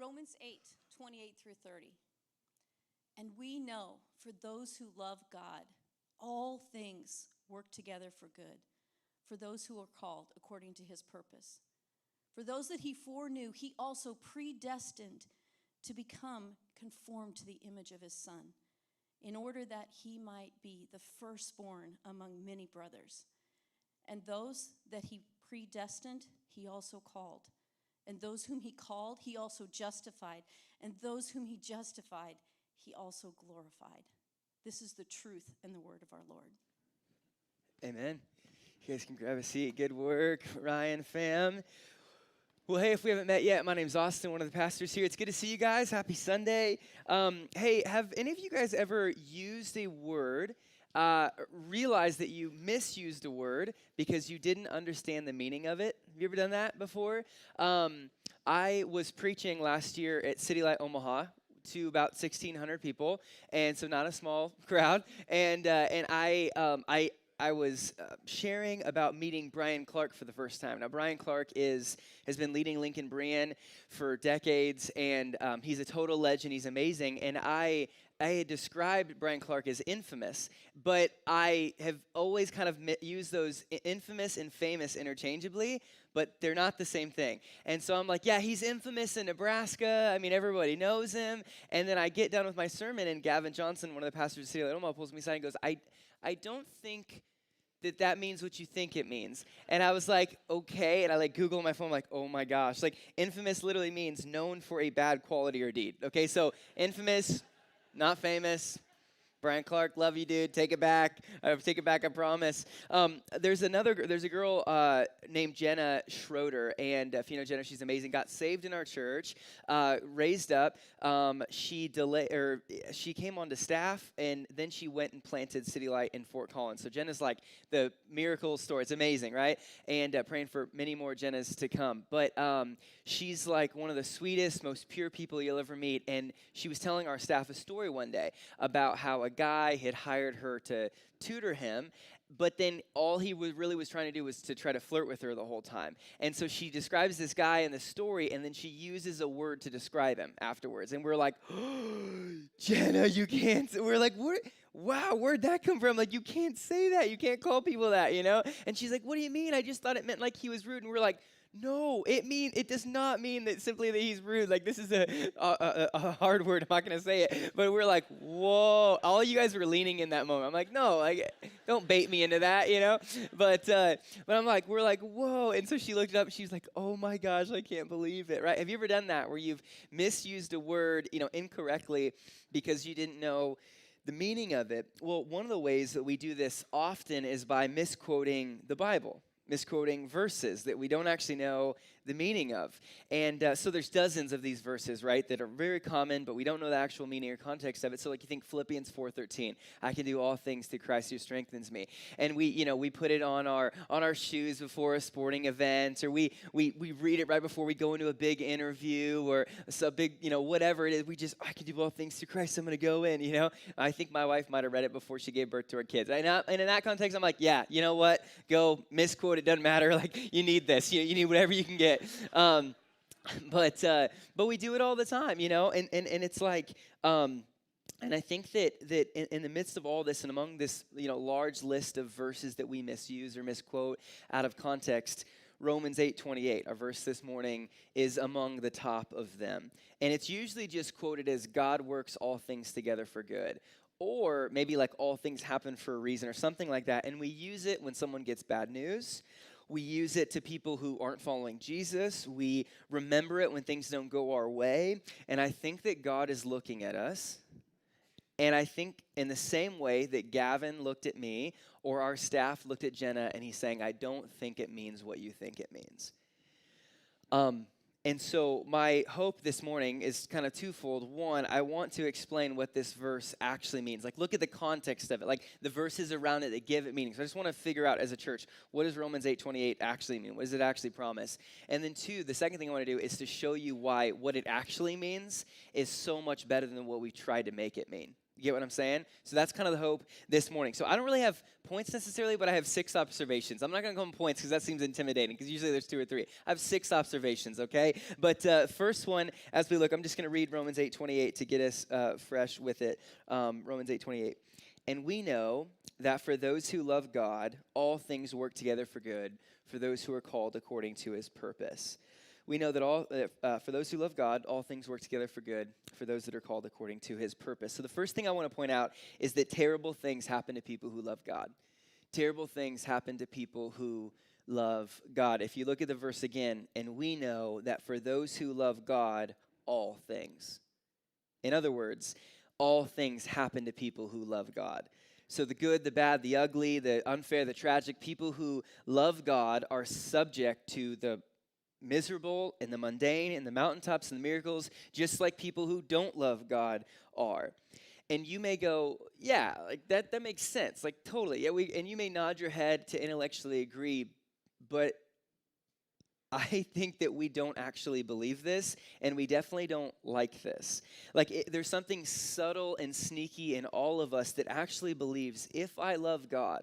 Romans 8:28 through 30. And we know for those who love God, all things work together for good, for those who are called according to his purpose. For those that he foreknew, he also predestined to become conformed to the image of his Son, in order that he might be the firstborn among many brothers. And those that he predestined, he also called. And those whom he called, he also justified. And those whom he justified, he also glorified. This is the truth and the word of our Lord. Amen. You guys can grab a seat. Good work, Ryan fam. Well, hey, if we haven't met yet, my name's Austin, one of the pastors here. It's good to see you guys. Happy Sunday. Hey, have any of you guys ever used a word, realized that you misused a word because you didn't understand the meaning of it? Have you ever done that before? I was preaching last year at City Light Omaha to about 1,600 people, and so not a small crowd. And I was sharing about meeting Brian Clark for the first time. Now, Brian Clark has been leading Lincoln Brian for decades, and he's a total legend. He's amazing. And I had described Brian Clark as infamous, but I have always kind of used those infamous and famous interchangeably, but they're not the same thing. And so I'm like, yeah, he's infamous in Nebraska. I mean, everybody knows him. And then I get done with my sermon, and Gavin Johnson, one of the pastors of City Light Omaha, pulls me aside and goes, I don't think that means what you think it means. And I was like, okay. And I Google on my phone, like, oh my gosh. Infamous literally means known for a bad quality or deed. Okay, so infamous, not famous. Brian Clark, love you, dude. Take it back. Take it back, I promise. There's a girl named Jenna Schroeder, and if you know Jenna, she's amazing. Got saved in our church, raised up. She came onto staff, and then she went and planted City Light in Fort Collins. So Jenna's like the miracle story. It's amazing, right? And praying for many more Jennas to come. But she's like one of the sweetest, most pure people you'll ever meet. And she was telling our staff a story one day about how a guy had hired her to tutor him, but then all he really was trying to do was to try to flirt with her the whole time. And so she describes this guy in the story, and then she uses a word to describe him afterwards. And we're like, oh, Jenna, you can't. We're like, wow, where'd that come from? Like, you can't say that. You can't call people that, you know? And she's like, what do you mean? I just thought it meant like he was rude. And we're like, no, it does not mean that simply that he's rude. Like, this is a hard word. I'm not going to say it. But we're like, whoa. All you guys were leaning in that moment. I'm like, no, don't bait me into that, you know? But we're like, whoa. And so she looked it up. She's like, oh my gosh, I can't believe it, right? Have you ever done that where you've misused a word, incorrectly because you didn't know the meaning of it? Well, one of the ways that we do this often is by misquoting the Bible. Misquoting verses that we don't actually know the meaning of. And so there's dozens of these verses, right, that are very common, but we don't know the actual meaning or context of it. So you think Philippians 4:13, I can do all things through Christ who strengthens me. And we put it on our shoes before a sporting event, or we read it right before we go into a big interview or a big, whatever it is. I can do all things through Christ, I'm going to go in, I think my wife might have read it before she gave birth to her kids. And in that context, I'm like, yeah, you know what? Go misquote. It doesn't matter. You need this. You need whatever you can get. But we do it all the time, and it's like, and I think that in the midst of all this and among this, large list of verses that we misuse or misquote out of context, Romans 8:28, our verse this morning, is among the top of them. And it's usually just quoted as God works all things together for good. Or maybe all things happen for a reason or something like that. And we use it when someone gets bad news. We use it to people who aren't following Jesus. We remember it when things don't go our way. And I think that God is looking at us. And I think in the same way that Gavin looked at me or our staff looked at Jenna and he's saying, I don't think it means what you think it means. And so my hope this morning is kind of twofold. One, I want to explain what this verse actually means. Look at the context of it. The verses around it that give it meaning. So I just want to figure out as a church, what does Romans 8:28 actually mean? What does it actually promise? And then two, the second thing I want to do is to show you why what it actually means is so much better than what we tried to make it mean. You get what I'm saying? So that's kind of the hope this morning. So I don't really have points necessarily, but I have 6 observations. I'm not going to go on points because that seems intimidating because usually there's 2 or 3. I have 6 observations, okay? But first one, as we look, I'm just going to read Romans 8:28 to get us fresh with it. Romans 8:28. And we know that for those who love God, all things work together for good, for those who are called according to his purpose. We know that for those who love God, all things work together for good, for those that are called according to his purpose. So the first thing I want to point out is that terrible things happen to people who love God. Terrible things happen to people who love God. If you look at the verse again, and we know that for those who love God, all things. In other words, all things happen to people who love God. So the good, the bad, the ugly, the unfair, the tragic, people who love God are subject to the miserable and the mundane and the mountaintops and the miracles, just like people who don't love God are. And you may go, yeah, like that makes sense, like totally. Yeah, and you may nod your head to intellectually agree, but I think that we don't actually believe this, and we definitely don't like this. Like, there's something subtle and sneaky in all of us that actually believes if I love God,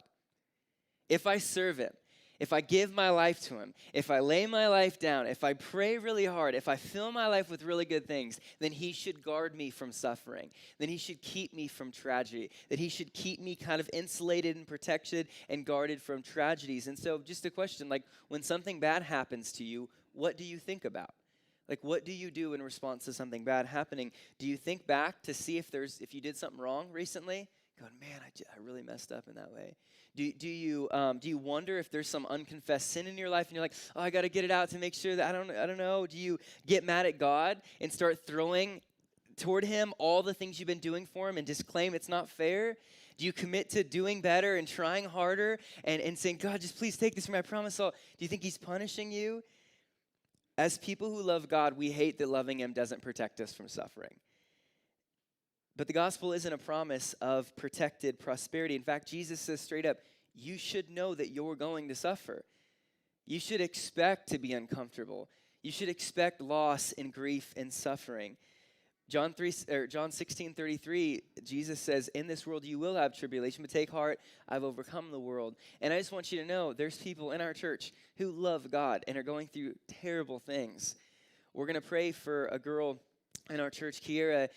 if I serve him, if I give my life to him, if I lay my life down, if I pray really hard, if I fill my life with really good things, then he should guard me from suffering. Then he should keep me from tragedy. That he should keep me kind of insulated and protected and guarded from tragedies. And so just a question, like when something bad happens to you, what do you think about? Like, what do you do in response to something bad happening? Do you think back to see if you did something wrong recently? Going, man, I really messed up in that way. Do you wonder if there's some unconfessed sin in your life and you're like, oh, I got to get it out to make sure that I don't know. Do you get mad at God and start throwing toward him all the things you've been doing for him and just claim it's not fair? Do you commit to doing better and trying harder and saying, God, just please take this from me, I promise I'll. Do you think he's punishing you? As people who love God, we hate that loving him doesn't protect us from suffering. But the gospel isn't a promise of protected prosperity. In fact, Jesus says straight up, you should know that you're going to suffer. You should expect to be uncomfortable. You should expect loss and grief and suffering. John 16:33, Jesus says, in this world you will have tribulation, but take heart, I've overcome the world. And I just want you to know, there's people in our church who love God and are going through terrible things. We're going to pray for a girl in our church, Kiera.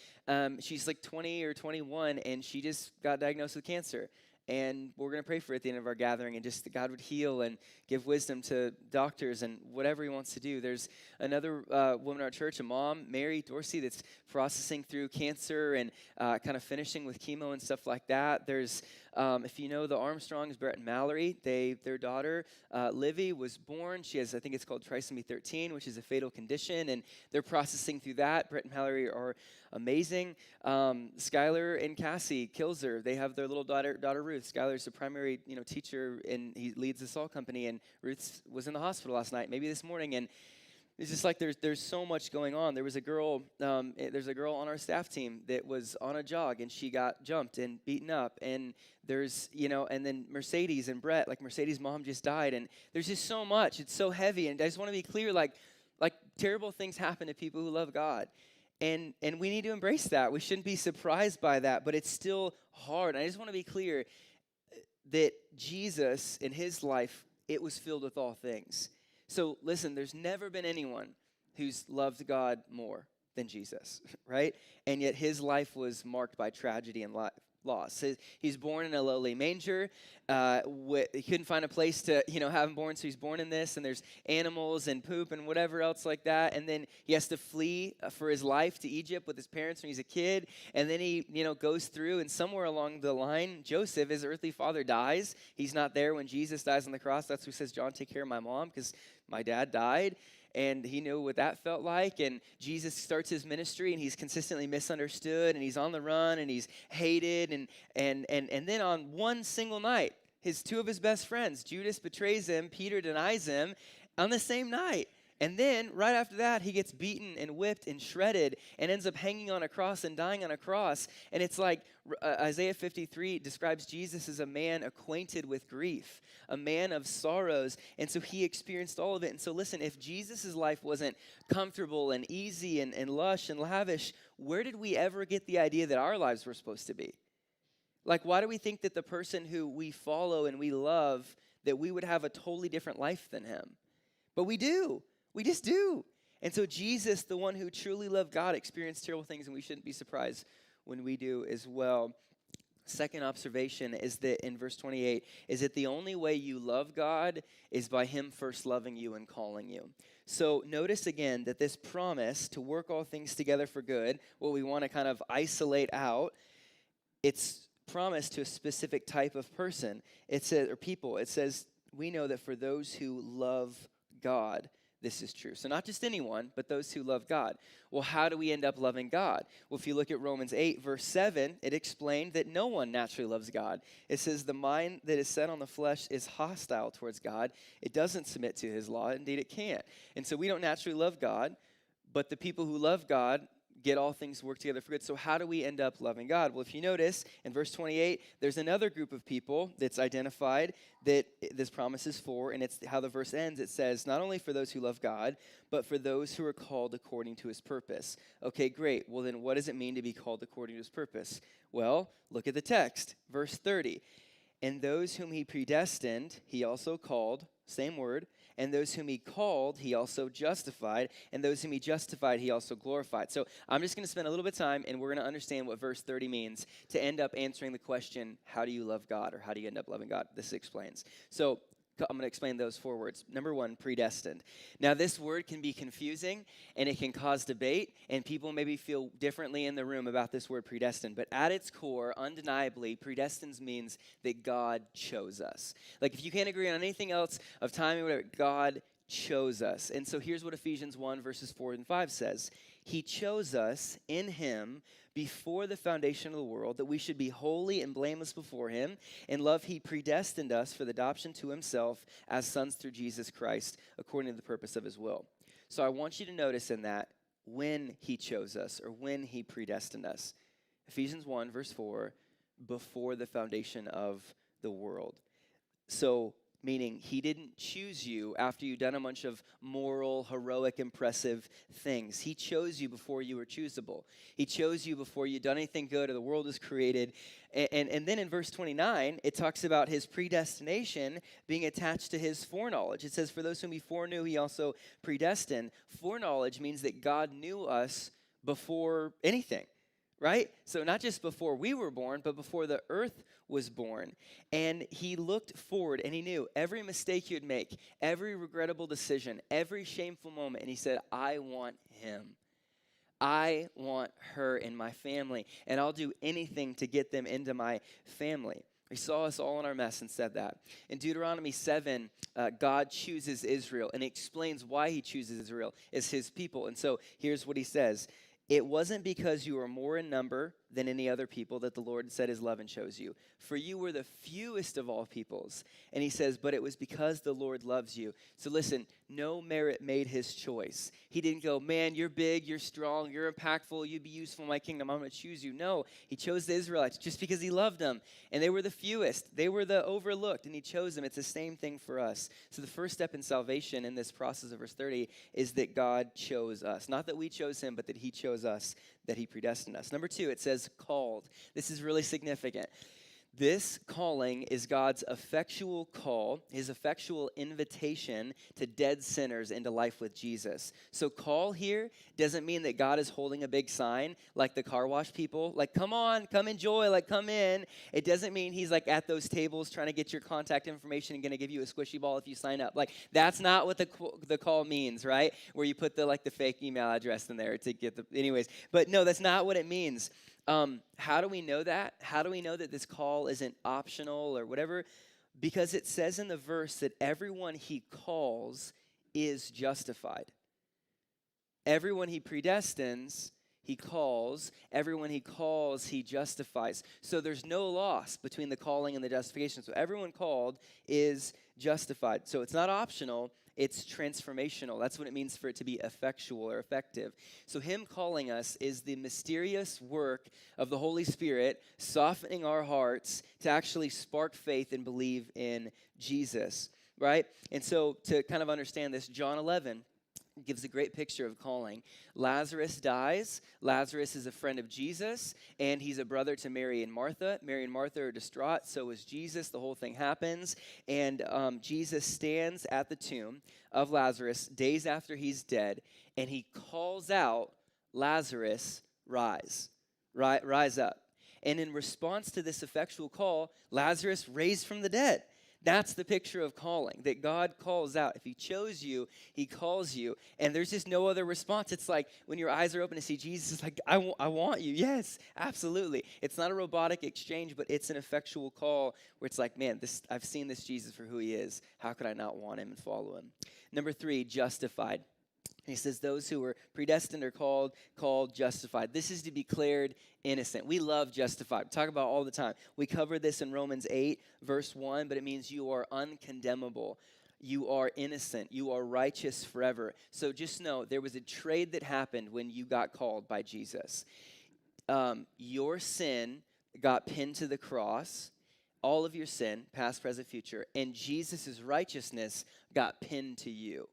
She's like 20 or 21, and she just got diagnosed with cancer. And we're going to pray for her at the end of our gathering, and just that God would heal and give wisdom to doctors and whatever he wants to do. There's another woman in our church, a mom, Mary Dorsey, that's processing through cancer and kind of finishing with chemo and stuff like that. There's, if you know the Armstrongs, Brett and Mallory, their daughter, Livy, was born. She has, I think it's called trisomy 13, which is a fatal condition, and they're processing through that. Brett and Mallory are amazing. Skylar and Cassie Kilzer, they have their little daughter Ruth. Skylar's the primary teacher, and he leads the Salt Company, and Ruth was in the hospital last night, maybe this morning, and it's just like there's so much going on. There's a girl on our staff team that was on a jog, and she got jumped and beaten up, and there's and then Mercedes and Brett, like Mercedes' mom just died, and there's just so much. It's so heavy, and I just want to be clear, like terrible things happen to people who love God. And we need to embrace that. We shouldn't be surprised by that, but it's still hard. And I just want to be clear that Jesus, in his life, it was filled with all things. So listen, there's never been anyone who's loved God more than Jesus, right? And yet his life was marked by tragedy and loss. He's born in a lowly manger. He couldn't find a place to, have him born, so he's born in this, and there's animals and poop and whatever else like that, and then he has to flee for his life to Egypt with his parents when he's a kid, and then he, goes through, and somewhere along the line, Joseph, his earthly father, dies. He's not there when Jesus dies on the cross. That's who says, John, take care of my mom, because my dad died. And he knew what that felt like. And Jesus starts his ministry, and he's consistently misunderstood, and he's on the run, and he's hated. And then on one single night, two of his best friends, Judas betrays him, Peter denies him on the same night. And then right after that, he gets beaten and whipped and shredded and ends up hanging on a cross and dying on a cross. And it's like Isaiah 53 describes Jesus as a man acquainted with grief, a man of sorrows. And so he experienced all of it. And so listen, if Jesus' life wasn't comfortable and easy and lush and lavish, where did we ever get the idea that our lives were supposed to be? Like, why do we think that the person who we follow and we love, that we would have a totally different life than him? But we do. We just do. And so Jesus, the one who truly loved God, experienced terrible things, and we shouldn't be surprised when we do as well. Second observation is that in verse 28, is that the only way you love God is by him first loving you and calling you. So notice again that this promise to work all things together for good, what we want to kind of isolate out, it's promised to a specific type of person. It says, or people. It says, we know that for those who love God, this is true. So not just anyone, but those who love God. Well, how do we end up loving God? Well, if you look at Romans 8, verse 7, it explained that no one naturally loves God. It says, the mind that is set on the flesh is hostile towards God. It doesn't submit to his law. Indeed, it can't. And so we don't naturally love God, but the people who love God get all things work together for good. So how do we end up loving God? Well, if you notice in verse 28, there's another group of people that's identified that this promise is for, and it's how the verse ends. It says, not only for those who love God, but for those who are called according to his purpose. Okay, great. Well, then what does it mean to be called according to his purpose? Well, look at the text, verse 30. And those whom he predestined, he also called, same word. And those whom he called, he also justified. And those whom he justified, he also glorified. So I'm just going to spend a little bit of time, and we're going to understand what verse 30 means to end up answering the question, how do you love God, or how do you end up loving God? This explains. So I'm going to explain those 4 words. Number 1, predestined. Now, this word can be confusing, and it can cause debate, and people maybe feel differently in the room about this word predestined. But at its core, undeniably, predestined means that God chose us. Like, if you can't agree on anything else of timing, whatever, God chose us. And so here's what Ephesians 1, verses 4 and 5 says. He chose us in him before the foundation of the world, that we should be holy and blameless before him. In love, he predestined us for the adoption to himself as sons through Jesus Christ, according to the purpose of his will. So I want you to notice in that when he chose us, or when he predestined us. Ephesians 1, verse 4, before the foundation of the world. So meaning he didn't choose you after you've done a bunch of moral, heroic, impressive things. He chose you before you were choosable. He chose you before you'd done anything good or the world was created. And then in verse 29, it talks about his predestination being attached to his foreknowledge. It says, for those whom he foreknew, he also predestined. Foreknowledge means that God knew us before anything. Right? So not just before we were born, but before the earth was born. And he looked forward and he knew every mistake you'd make, every regrettable decision, every shameful moment. And he said, I want him. I want her in my family. And I'll do anything to get them into my family. He saw us all in our mess and said that. In Deuteronomy 7, God chooses Israel. And he explains why he chooses Israel as his people. And so here's what he says. It wasn't because you were more in number than any other people that the Lord set his love and chose you. For you were the fewest of all peoples. And he says, but it was because the Lord loves you. So listen, no merit made his choice. He didn't go, man, you're big, you're strong, you're impactful, you'd be useful in my kingdom, I'm going to choose you. No, he chose the Israelites just because he loved them. And they were the fewest. They were the overlooked, and he chose them. It's the same thing for us. So the first step in salvation in this process of verse 30 is that God chose us. Not that we chose him, but that he chose us, that he predestined us. Number 2, it says called. This is really significant. This calling is God's effectual call, his effectual invitation to dead sinners into life with Jesus. So call here doesn't mean that God is holding a big sign like the car wash people, like come on, come enjoy, like come in. It doesn't mean he's like at those tables trying to get your contact information and going to give you a squishy ball if you sign up. Like that's not what the call means, right? Where you put the fake email address in there to get anyways. But no, that's not what it means. How do we know that? How do we know that this call isn't optional or whatever? Because it says in the verse that everyone he calls is justified. Everyone he predestines, he calls. Everyone he calls, he justifies. So there's no loss between the calling and the justification. So everyone called is justified. So it's not optional. It's transformational. That's what it means for it to be effectual or effective. So him calling us is the mysterious work of the Holy Spirit softening our hearts to actually spark faith and believe in Jesus, right? And so to kind of understand this, John 11 gives a great picture of calling. Lazarus dies. Lazarus is a friend of Jesus, and he's a brother to Mary and Martha. Mary and Martha are distraught, so is Jesus. The whole thing happens, and Jesus stands at the tomb of Lazarus days after he's dead, and he calls out, Lazarus, rise. Rise up. And in response to this effectual call, Lazarus raised from the dead. That's the picture of calling, that God calls out. If he chose you, he calls you, and there's just no other response. It's like when your eyes are open to see Jesus, it's like, I want you. Yes, absolutely. It's not a robotic exchange, but it's an effectual call where it's like, man, I've seen this Jesus for who he is. How could I not want him and follow him? Number 3, justified. He says those who were predestined are called justified. This is to be declared innocent. We love justified. We talk about it all the time. We cover this in Romans 8, verse 1, but it means you are uncondemnable. You are innocent. You are righteous forever. So just know there was a trade that happened when you got called by Jesus. Your sin got pinned to the cross, all of your sin, past, present, future, and Jesus' righteousness got pinned to you.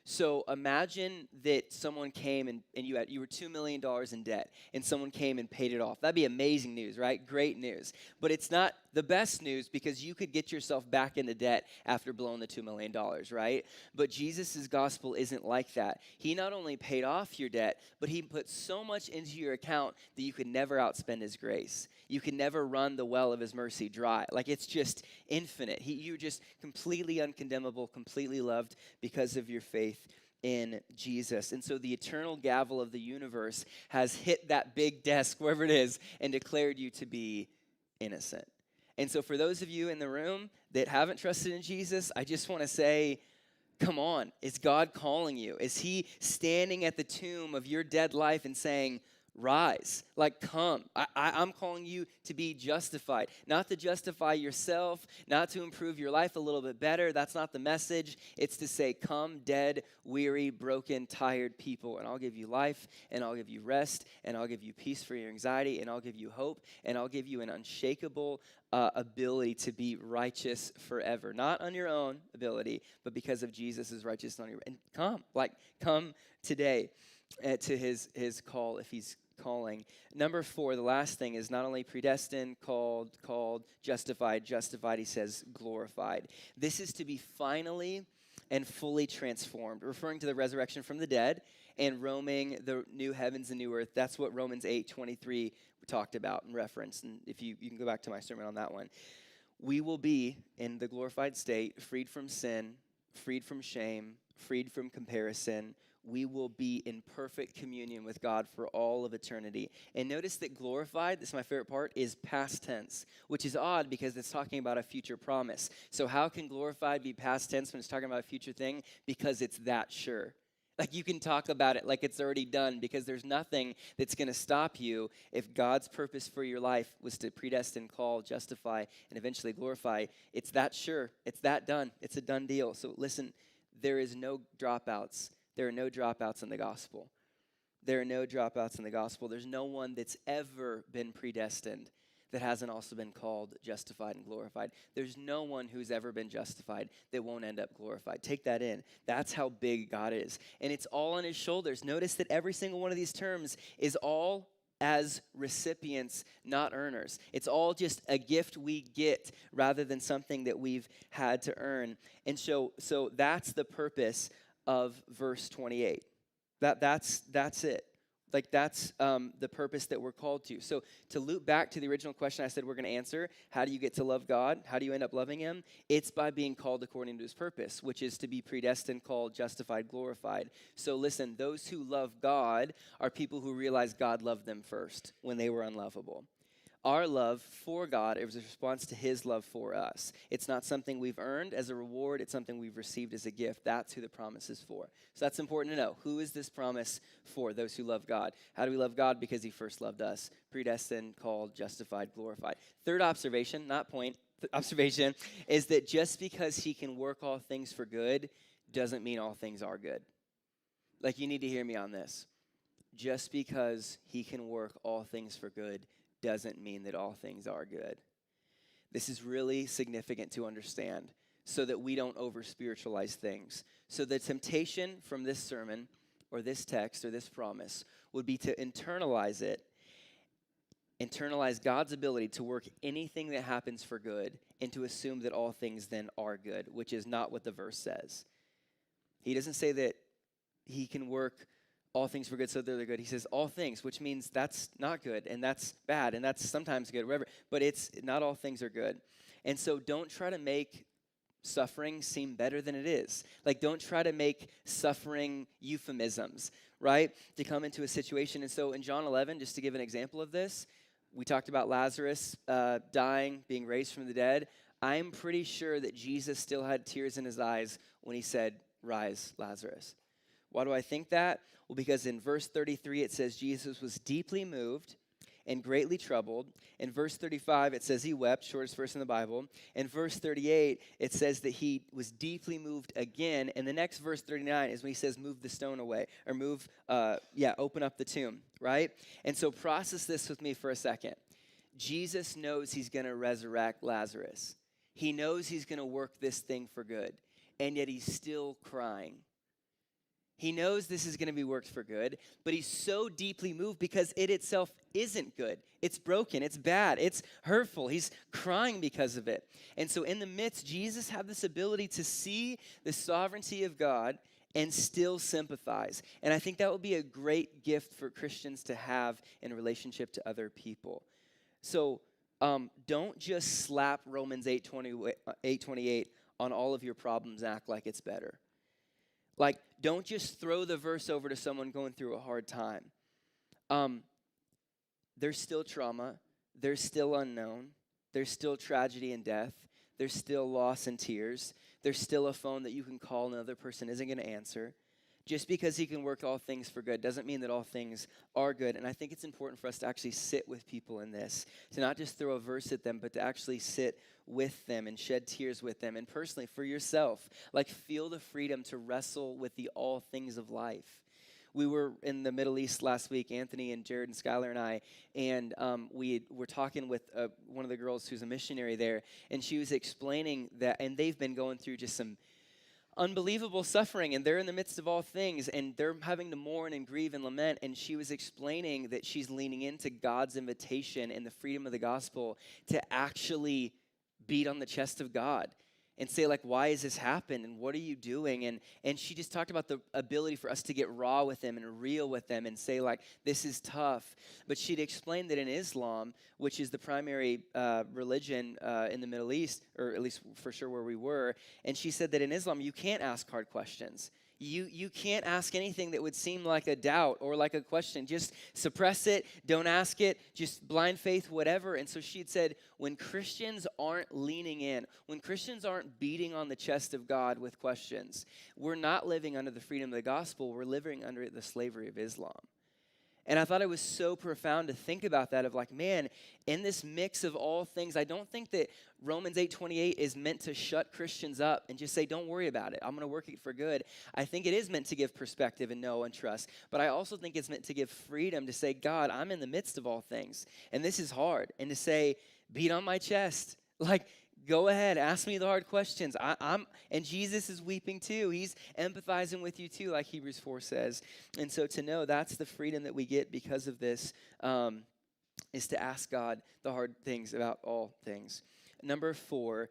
So imagine that someone came and you were $2 million in debt, and someone came and paid it off. That'd be amazing news, right? Great news. But it's not the best news because you could get yourself back into debt after blowing the $2 million, right? But Jesus' gospel isn't like that. He not only paid off your debt, but he put so much into your account that you could never outspend his grace. You can never run the well of his mercy dry. Like, it's just infinite. You're just completely uncondemnable, completely loved because of your faith in Jesus. And so the eternal gavel of the universe has hit that big desk, wherever it is, and declared you to be innocent. And so for those of you in the room that haven't trusted in Jesus, I just want to say, come on. Is God calling you? Is he standing at the tomb of your dead life and saying, rise, like, come. I'm calling you to be justified, not to justify yourself, not to improve your life a little bit better. That's not the message. It's to say, come, dead, weary, broken, tired people, and I'll give you life, and I'll give you rest, and I'll give you peace for your anxiety, and I'll give you hope, and I'll give you an unshakable ability to be righteous forever, not on your own ability, but because of Jesus' righteousness on your. And come today to his call if he's calling. Number 4, the last thing is not only predestined, called, justified, he says glorified. This is to be finally and fully transformed, referring to the resurrection from the dead and roaming the new heavens and new earth. That's what Romans 8:23 talked about and referenced. And if you can go back to my sermon on that one. We will be in the glorified state, freed from sin, freed from shame, freed from comparison. We will be in perfect communion with God for all of eternity. And notice that glorified, this is my favorite part, is past tense, which is odd because it's talking about a future promise. So how can glorified be past tense when it's talking about a future thing? Because it's that sure. Like, you can talk about it like it's already done because there's nothing that's going to stop you if God's purpose for your life was to predestine, call, justify, and eventually glorify. It's that sure. It's that done. It's a done deal. So listen, there is no dropouts. There are no dropouts in the gospel. There are no dropouts in the gospel. There's no one that's ever been predestined that hasn't also been called, justified, and glorified. There's no one who's ever been justified that won't end up glorified. Take that in. That's how big God is. And it's all on his shoulders. Notice that every single one of these terms is all as recipients, not earners. It's all just a gift we get rather than something that we've had to earn. And so that's the purpose of verse 28. That's it. Like, that's the purpose that we're called to. So to loop back to the original question I said we're going to answer, how do you get to love God? How do you end up loving him? It's by being called according to his purpose, which is to be predestined, called, justified, glorified. So listen, those who love God are people who realize God loved them first when they were unlovable. Our love for God is a response to his love for us. It's not something we've earned as a reward. It's something we've received as a gift. That's who the promise is for. So that's important to know. Who is this promise for? Those who love God. How do we love God? Because he first loved us. Predestined, called, justified, glorified. Third observation, not point, observation, is that just because he can work all things for good doesn't mean all things are good. Like, you need to hear me on this. Just because he can work all things for good doesn't mean that all things are good. This is really significant to understand so that we don't over-spiritualize things. So the temptation from this sermon or this text or this promise would be to internalize it, internalize God's ability to work anything that happens for good and to assume that all things then are good, which is not what the verse says. He doesn't say that he can work all things for good so they're good. He says all things, which means that's not good and that's bad and that's sometimes good, whatever. But it's not all things are good. And so don't try to make suffering seem better than it is. Like, don't try to make suffering euphemisms, right? To come into a situation. And so in John 11, just to give an example of this, we talked about Lazarus dying, being raised from the dead. I'm pretty sure that Jesus still had tears in his eyes when he said, "Rise, Lazarus." Why do I think that? Well, because in verse 33, it says Jesus was deeply moved and greatly troubled. In verse 35, it says he wept, shortest verse in the Bible. In verse 38, it says that he was deeply moved again. And the next verse 39 is when he says, move the stone away, or open up the tomb, right? And so process this with me for a second. Jesus knows he's going to resurrect Lazarus. He knows he's going to work this thing for good, and yet he's still crying. He knows this is going to be worked for good, but he's so deeply moved because it itself isn't good. It's broken. It's bad. It's hurtful. He's crying because of it. And so in the midst, Jesus had this ability to see the sovereignty of God and still sympathize. And I think that would be a great gift for Christians to have in relationship to other people. So don't just slap Romans 8:28 on all of your problems and act like it's better. Like, don't just throw the verse over to someone going through a hard time. There's still trauma. There's still unknown. There's still tragedy and death. There's still loss and tears. There's still a phone that you can call and another person isn't going to answer. Just because he can work all things for good doesn't mean that all things are good. And I think it's important for us to actually sit with people in this, to not just throw a verse at them, but to actually sit with them and shed tears with them. And personally, for yourself, like, feel the freedom to wrestle with the all things of life. We were in the Middle East last week, Anthony and Jared and Skylar and I, and we were talking with one of the girls who's a missionary there, and she was explaining that, and they've been going through just some unbelievable suffering, and they're in the midst of all things, and they're having to mourn and grieve and lament. And she was explaining that she's leaning into God's invitation and the freedom of the gospel to actually beat on the chest of God and say, like, why has this happened and what are you doing? And she just talked about the ability for us to get raw with them and real with them and say, like, this is tough. But she'd explained that in Islam, which is the primary religion in the Middle East, or at least for sure where we were, and she said that in Islam you can't ask hard questions. You can't ask anything that would seem like a doubt or like a question. Just suppress it, don't ask it, just blind faith, whatever. And so she'd said, when Christians aren't leaning in, when Christians aren't beating on the chest of God with questions, we're not living under the freedom of the gospel, we're living under the slavery of Islam. And I thought it was so profound to think about that, of like, man, in this mix of all things, I don't think that Romans 8:28 is meant to shut Christians up and just say, don't worry about it, I'm going to work it for good. I think it is meant to give perspective and know and trust. But I also think it's meant to give freedom to say, God, I'm in the midst of all things, and this is hard. And to say, beat on my chest. Like, go ahead, ask me the hard questions. And Jesus is weeping too. He's empathizing with you too, like Hebrews 4 says. And so to know that's the freedom that we get because of this is to ask God the hard things about all things. Number 4,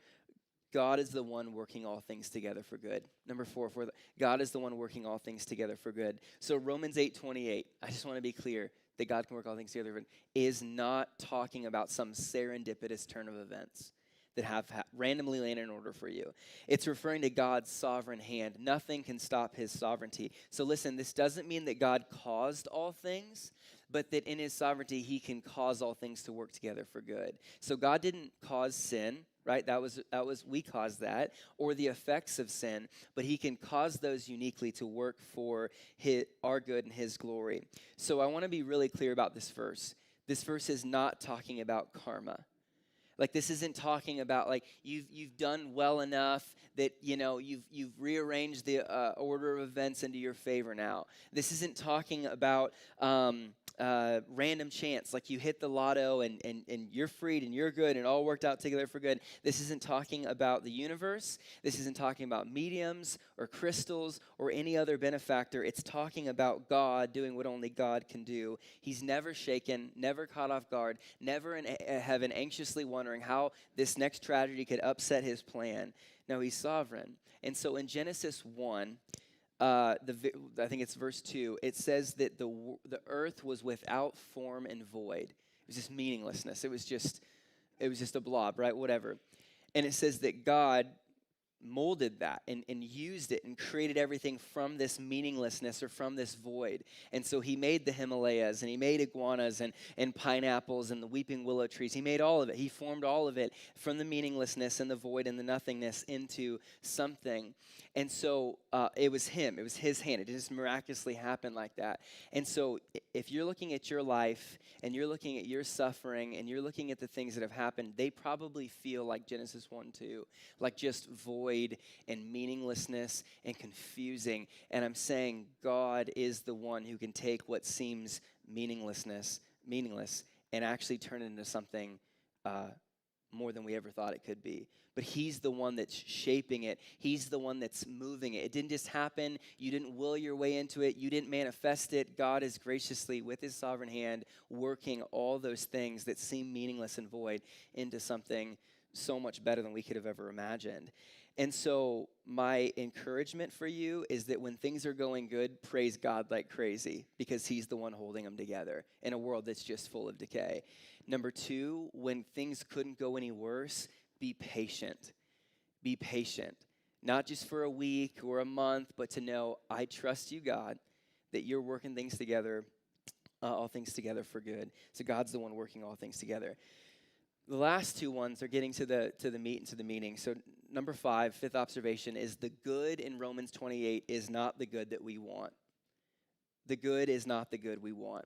God is the one working all things together for good. Number 4, God is the one working all things together for good. So Romans 8:28, I just want to be clear that God can work all things together for good, is not talking about some serendipitous turn of events that have randomly landed in order for you. It's referring to God's sovereign hand. Nothing can stop his sovereignty. So listen, this doesn't mean that God caused all things, but that in his sovereignty, he can cause all things to work together for good. So God didn't cause sin, right? That was we caused that, or the effects of sin, but he can cause those uniquely to work for our good and his glory. So I want to be really clear about this verse. This verse is not talking about karma. Like, this isn't talking about like you've done well enough that you've rearranged the order of events into your favor now. This isn't talking about random chance, like you hit the lotto and you're freed and you're good and it all worked out together for good. This isn't talking about the universe. This isn't talking about mediums or crystals or any other benefactor. It's talking about God doing what only God can do. He's never shaken, never caught off guard, never in heaven anxiously wondering how this next tragedy could upset his plan. No, he's sovereign. And so in Genesis 1, I think it's verse 2, it says that the earth was without form and void. It was just meaninglessness. It was just a blob, right? Whatever. And it says that God molded that and used it and created everything from this meaninglessness or from this void. And so he made the Himalayas and he made iguanas and pineapples and the weeping willow trees. He made all of it. He formed all of it from the meaninglessness and the void and the nothingness into something. And so it was him. It was his hand. It just miraculously happened like that. And so if you're looking at your life and you're looking at your suffering and you're looking at the things that have happened, they probably feel like Genesis 1-2, like just void and meaninglessness and confusing. And I'm saying God is the one who can take what seems meaningless, and actually turn it into something more than we ever thought it could be. But he's the one that's shaping it. He's the one that's moving it. It didn't just happen. You didn't will your way into it. You didn't manifest it. God is graciously, with his sovereign hand, working all those things that seem meaningless and void into something so much better than we could have ever imagined. And so my encouragement for you is that when things are going good, praise God like crazy, because he's the one holding them together in a world that's just full of decay. Number 2, when things couldn't go any worse, be patient. Be patient. Not just for a week or a month, but to know, I trust you, God, that you're working things together, all things together for good. So God's the one working all things together. The last 2 ones are getting to the meat and to the meaning. So number 5, fifth observation, is the good in Romans 28 is not the good that we want. The good is not the good we want.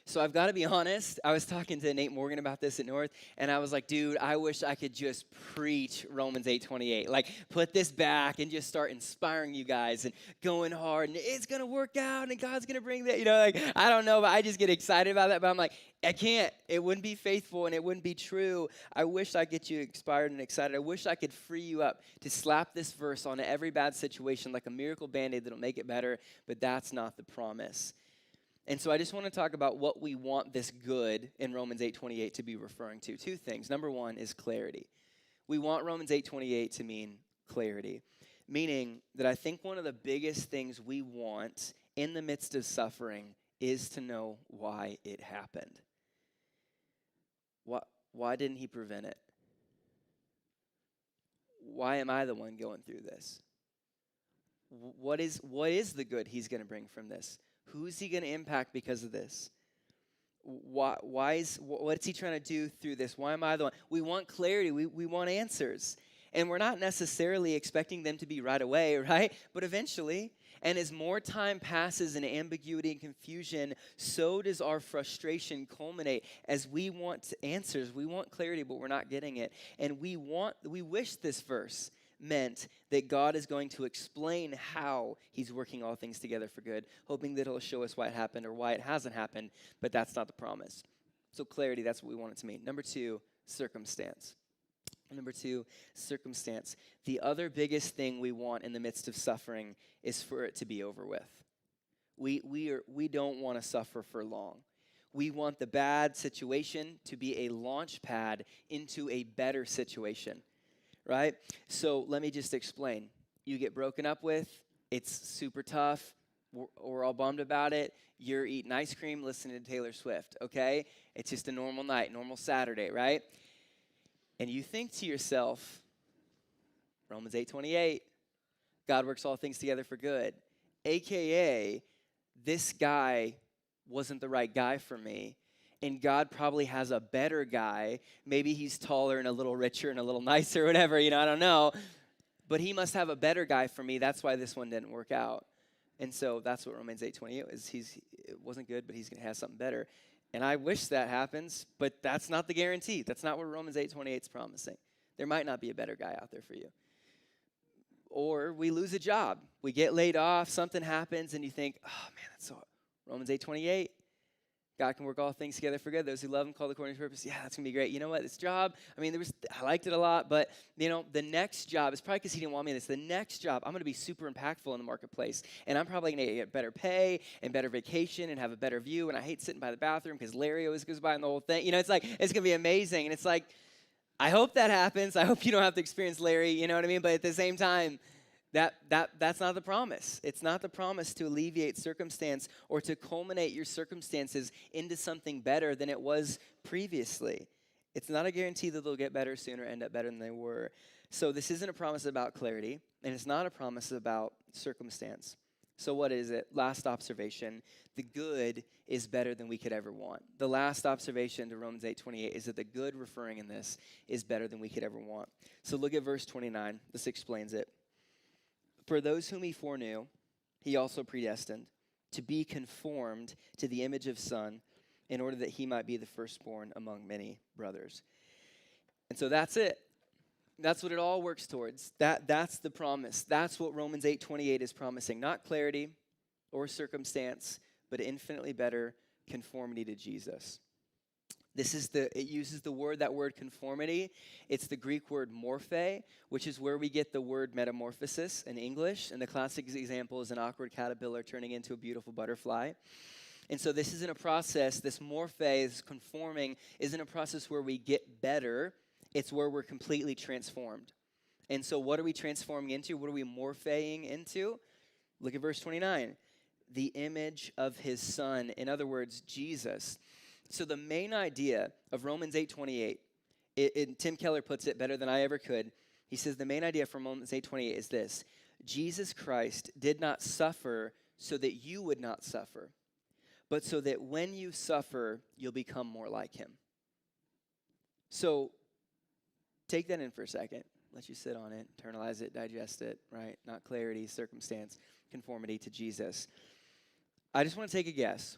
So I've got to be honest, I was talking to Nate Morgan about this at North, and I was like, dude, I wish I could just preach Romans 8:28. Like, put this back and just start inspiring you guys and going hard, and it's going to work out, and God's going to bring that. Like, I don't know, but I just get excited about that, but I'm like, I can't. It wouldn't be faithful, and it wouldn't be true. I wish I could get you inspired and excited. I wish I could free you up to slap this verse on every bad situation like a miracle Band-Aid that'll make it better, but that's not the promise. And so I just want to talk about what we want this good in Romans 8:28 to be referring to. 2 things. Number 1 is clarity. We want Romans 8:28 to mean clarity, meaning that I think one of the biggest things we want in the midst of suffering is to know why it happened. Why didn't he prevent it? Why am I the one going through this? What is the good he's going to bring from this? Who's he going to impact because of this? What's he trying to do through this? Why am I the one? We want clarity. We want answers. And we're not necessarily expecting them to be right away, right? But eventually. And as more time passes in ambiguity and confusion, so does our frustration culminate as we want answers. We want clarity, but we're not getting it. And we wish this verse meant that God is going to explain how he's working all things together for good, hoping that he'll show us why it happened or why it hasn't happened, but that's not the promise. So clarity, that's what we want it to mean. Number 2, circumstance. The other biggest thing we want in the midst of suffering is for it to be over with. We don't want to suffer for long. We want the bad situation to be a launch pad into a better situation. Right? So let me just explain. You get broken up with, it's super tough, we're all bummed about it, you're eating ice cream, listening to Taylor Swift, okay? It's just a normal night, normal Saturday, right? And you think to yourself, Romans 8:28, God works all things together for good, AKA, this guy wasn't the right guy for me. And God probably has a better guy. Maybe he's taller and a little richer and a little nicer or whatever, I don't know. But he must have a better guy for me. That's why this one didn't work out. And so that's what Romans 8:28 is. It wasn't good, but he's going to have something better. And I wish that happens, but that's not the guarantee. That's not what Romans 8:28 is promising. There might not be a better guy out there for you. Or we lose a job. We get laid off, something happens, and you think, oh man, that's so Romans 8:28. God can work all things together for good. Those who love him, called according to his purpose. Yeah, that's going to be great. You know what? This job, I mean, I liked it a lot, but, the next job, it's probably because he didn't want me in this. The next job, I'm going to be super impactful in the marketplace, and I'm probably going to get better pay and better vacation and have a better view, and I hate sitting by the bathroom because Larry always goes by and the whole thing. It's like, it's going to be amazing, and it's like, I hope that happens. I hope you don't have to experience Larry, you know what I mean? But at the same time, that's not the promise. It's not the promise to alleviate circumstance or to culminate your circumstances into something better than it was previously. It's not a guarantee that they'll get better sooner, end up better than they were. So this isn't a promise about clarity, and it's not a promise about circumstance. So what is it? Last observation. The good is better than we could ever want. The last observation to Romans 8:28 is that the good referring in this is better than we could ever want. So look at verse 29. This explains it. For those whom he foreknew, he also predestined to be conformed to the image of Son, in order that he might be the firstborn among many brothers. And so that's it. That's what it all works towards. That's the promise. That's what Romans 8:28 is promising. Not clarity or circumstance, but infinitely better conformity to Jesus. It uses that word conformity. It's the Greek word morphe, which is where we get the word metamorphosis in English. And the classic example is an awkward caterpillar turning into a beautiful butterfly. And so this isn't a process, this morphe, this conforming, isn't a process where we get better. It's where we're completely transformed. And so what are we transforming into? What are we morphing into? Look at verse 29. The image of his Son. In other words, Jesus. So the main idea of Romans 8:28, Tim Keller puts it better than I ever could. He says the main idea from Romans 8:28 is this: Jesus Christ did not suffer so that you would not suffer, but so that when you suffer, you'll become more like him. So take that in for a second. Let you sit on it, internalize it, digest it, right? Not clarity, circumstance, conformity to Jesus. I just want to take a guess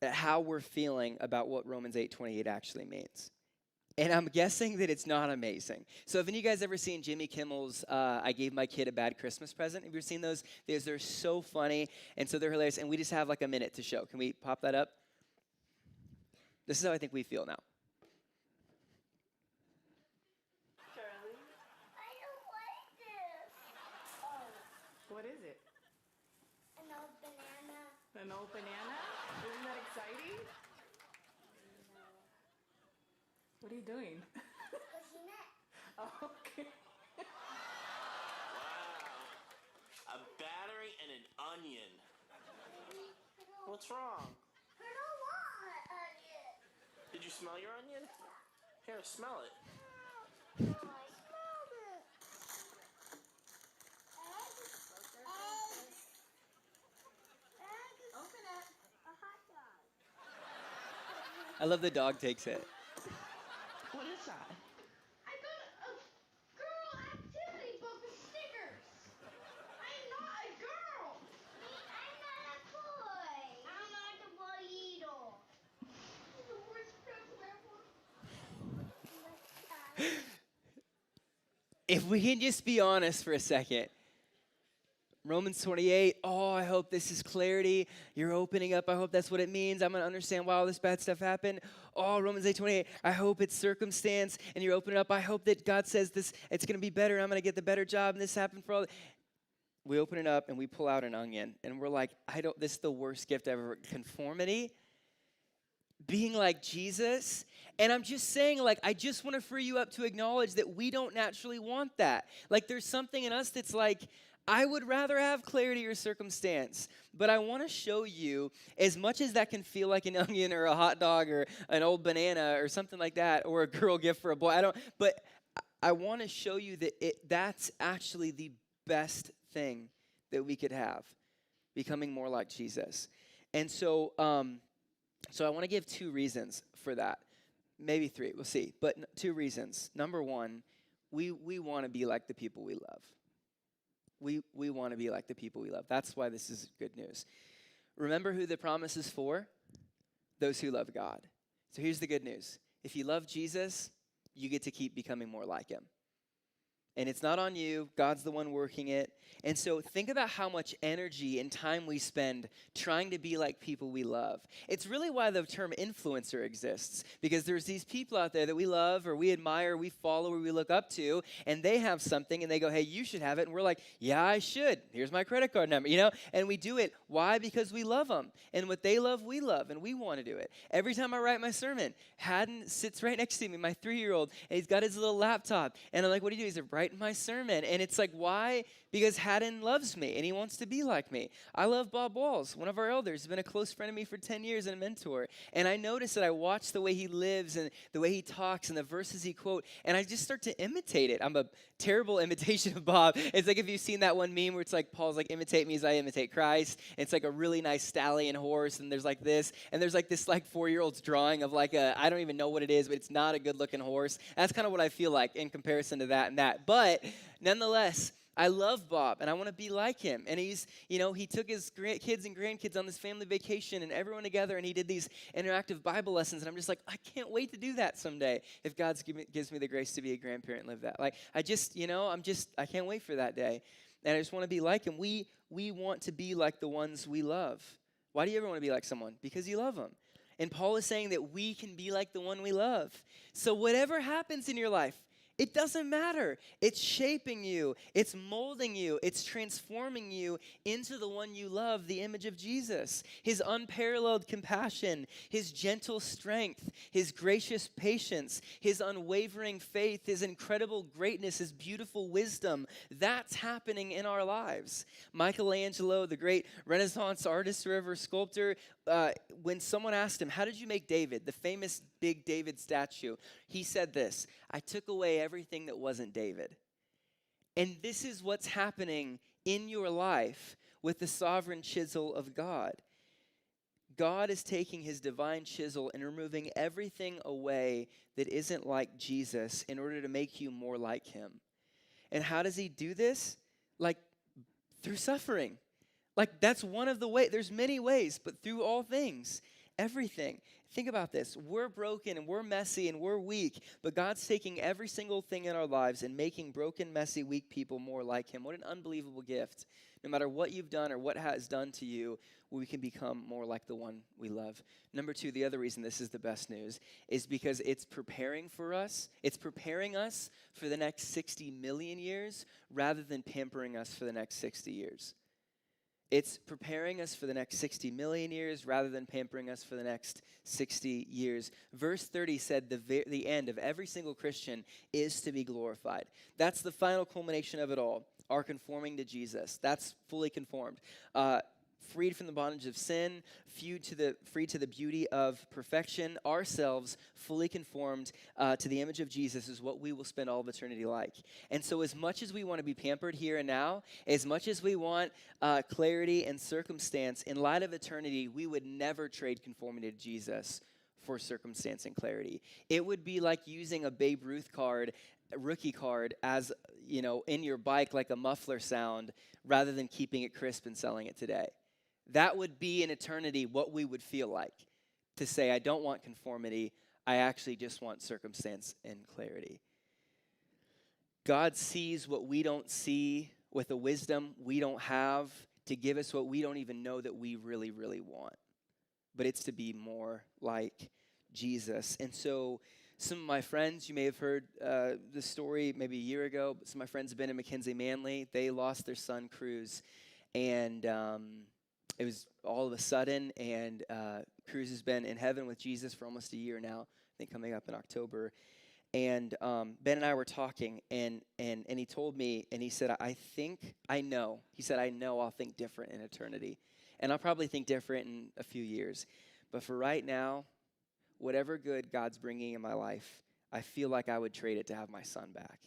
at how we're feeling about what Romans 8:28 actually means. And I'm guessing that it's not amazing. So have any of you guys ever seen Jimmy Kimmel's I Gave My Kid a Bad Christmas Present? Have you ever seen those? They're so funny, and so they're hilarious, and we just have like a minute to show. Can we pop that up? This is how I think we feel now. Charlie? I don't like this. Oh. What is it? An old banana. An old banana? Isn't that exciting? What are you doing? Pushing it. Oh, okay. Wow. A battery and an onion. What's wrong? I don't want an onion. Did you smell your onion? Here, smell it. No, I smelled it. Egg. Open it. A hot dog. I love the dog takes it. What is that? I got a girl activity book with stickers. I'm not a girl. I'm not a boy. I'm not a boy either. The worst present ever. If we can just be honest for a second. Romans 28, I hope this is clarity. You're opening up. I hope that's what it means. I'm going to understand why all this bad stuff happened. Romans 8:28, I hope it's circumstance, and you're opening up. I hope that God says this, it's going to be better, and I'm going to get the better job, and this happened for all. We open it up, and we pull out an onion, and we're like, this is the worst gift ever. Conformity, being like Jesus. And I'm just saying, I just want to free you up to acknowledge that we don't naturally want that. There's something in us that's like, I would rather have clarity or circumstance, but I want to show you, as much as that can feel like an onion or a hot dog or an old banana or something like that, or a girl gift for a boy, but I want to show you that that's actually the best thing that we could have, becoming more like Jesus. And so I want to give 2 reasons for that. Maybe 3, we'll see, but 2 reasons. Number 1, we want to be like the people we love. We want to be like the people we love. That's why this is good news. Remember who the promise is for? those who love God. So here's the good news. If you love Jesus, you get to keep becoming more like him. And it's not on you. God's the one working it. And so think about how much energy and time we spend trying to be like people we love. It's really why the term influencer exists, because there's these people out there that we love or we admire, we follow, or we look up to, and they have something and they go, hey, you should have it. And we're like, yeah, I should. Here's my credit card number, And we do it. Why? Because we love them. And what they love, we love, and we want to do it. Every time I write my sermon, Haddon sits right next to me, my 3-year-old, and he's got his little laptop. And I'm like, what do you do? He's like, write my sermon. And it's like, why? Because Haddon loves me and he wants to be like me. I love Bob Walls, one of our elders. He's been a close friend of me for 10 years and a mentor. And I notice that I watch the way he lives and the way he talks and the verses he quotes, and I just start to imitate it. I'm a terrible imitation of Bob. It's like if you've seen that one meme where it's like Paul's like, imitate me as I imitate Christ. And it's like a really nice stallion horse, and there's like this, and there's like this like 4-year-old's drawing of like I don't even know what it is, but it's not a good looking horse. That's kind of what I feel like in comparison to that and that. But nonetheless, I love Bob, and I want to be like him. And he's, he took his kids and grandkids on this family vacation and everyone together, and he did these interactive Bible lessons. And I'm just like, I can't wait to do that someday if God gives me the grace to be a grandparent and live that. Like, I can't wait for that day. And I just want to be like him. We want to be like the ones we love. Why do you ever want to be like someone? Because you love them. And Paul is saying that we can be like the one we love. So whatever happens in your life, it doesn't matter. It's shaping you. It's molding you. It's transforming you into the one you love, the image of Jesus. His unparalleled compassion, his gentle strength, his gracious patience, his unwavering faith, his incredible greatness, his beautiful wisdom. That's happening in our lives. Michelangelo, the great Renaissance artist, river sculptor, when someone asked him, how did you make David, the famous big David statue? He said this, I took away everything that wasn't David. And this is what's happening in your life with the sovereign chisel of God. God is taking his divine chisel and removing everything away that isn't like Jesus in order to make you more like him. And how does he do this? Like through suffering. Like that's one of the ways. There's many ways, but through all things, everything. Think about this. We're broken and we're messy and we're weak, but God's taking every single thing in our lives and making broken, messy, weak people more like him. What an unbelievable gift. No matter what you've done or what has done to you, we can become more like the one we love. Number 2, the other reason this is the best news is because it's preparing for us. It's preparing us for the next 60 million years rather than pampering us for the next 60 years. It's preparing us for the next 60 million years rather than pampering us for the next 60 years. Verse 30 said the end of every single Christian is to be glorified. That's the final culmination of it all, our conforming to Jesus. That's fully conformed. Freed from the bondage of sin, free to the beauty of perfection, ourselves fully conformed to the image of Jesus is what we will spend all of eternity like. And so as much as we want to be pampered here and now, as much as we want clarity and circumstance, in light of eternity, we would never trade conformity to Jesus for circumstance and clarity. It would be like using a Babe Ruth card, a rookie card, as in your bike like a muffler sound, rather than keeping it crisp and selling it today. That would be in eternity what we would feel like, to say, I don't want conformity, I actually just want circumstance and clarity. God sees what we don't see with a wisdom we don't have to give us what we don't even know that we really, really want. But it's to be more like Jesus. And so some of my friends, you may have heard this story maybe a year ago, but some of my friends have been in McKinsey Manly. They lost their son, Cruz, and it was all of a sudden, and Cruz has been in heaven with Jesus for almost a year now, I think coming up in October. And Ben and I were talking, and he told me, and he said, I know I'll think different in eternity. And I'll probably think different in a few years. But for right now, whatever good God's bringing in my life, I feel like I would trade it to have my son back.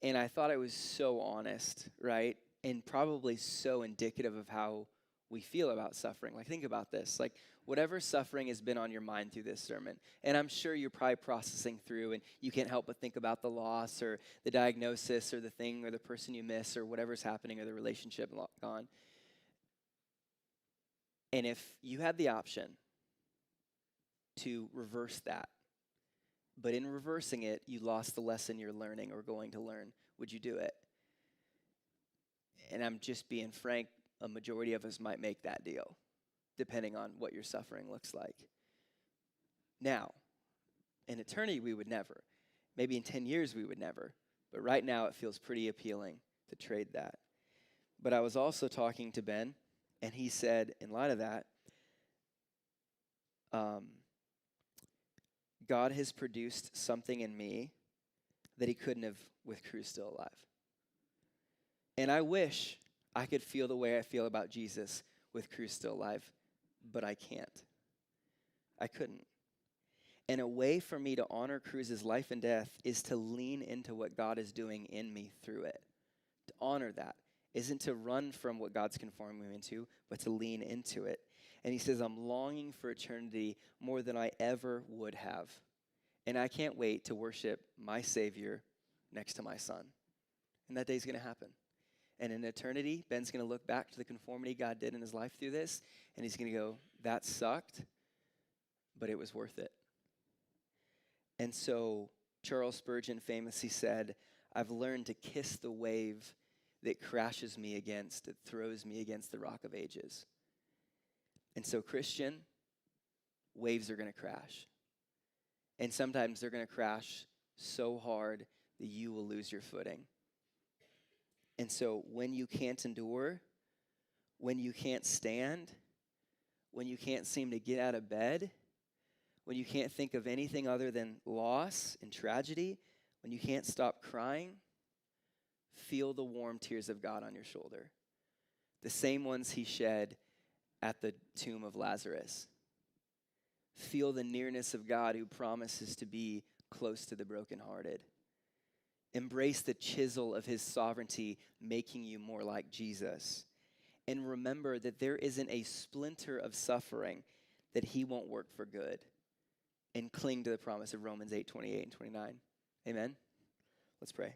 And I thought it was so honest, right? And probably so indicative of how we feel about suffering. Like, think about this. Like, whatever suffering has been on your mind through this sermon, and I'm sure you're probably processing through, and you can't help but think about the loss or the diagnosis or the thing or the person you miss or whatever's happening or the relationship gone. And if you had the option to reverse that, but in reversing it, you lost the lesson you're learning or going to learn, would you do it? And I'm just being frank, a majority of us might make that deal, depending on what your suffering looks like. Now, in eternity, we would never. Maybe in 10 years, we would never. But right now, it feels pretty appealing to trade that. But I was also talking to Ben, and he said, in light of that, God has produced something in me that he couldn't have with Cruz still alive. And I wish I could feel the way I feel about Jesus with Cruz still alive, but I can't. I couldn't. And a way for me to honor Cruz's life and death is to lean into what God is doing in me through it. To honor that isn't to run from what God's conforming me into, but to lean into it. And he says, I'm longing for eternity more than I ever would have. And I can't wait to worship my Savior next to my Son. And that day's going to happen. And in eternity, Ben's going to look back to the conformity God did in his life through this, and he's going to go, that sucked, but it was worth it. And so Charles Spurgeon famously said, I've learned to kiss the wave that crashes me against, that throws me against the rock of ages. And so, Christian, waves are going to crash. And sometimes they're going to crash so hard that you will lose your footing. And so when you can't endure, when you can't stand, when you can't seem to get out of bed, when you can't think of anything other than loss and tragedy, when you can't stop crying, feel the warm tears of God on your shoulder. The same ones he shed at the tomb of Lazarus. Feel the nearness of God who promises to be close to the brokenhearted. Embrace the chisel of his sovereignty, making you more like Jesus. And remember that there isn't a splinter of suffering that he won't work for good. And cling to the promise of Romans 8:28 and 29. Amen? Let's pray.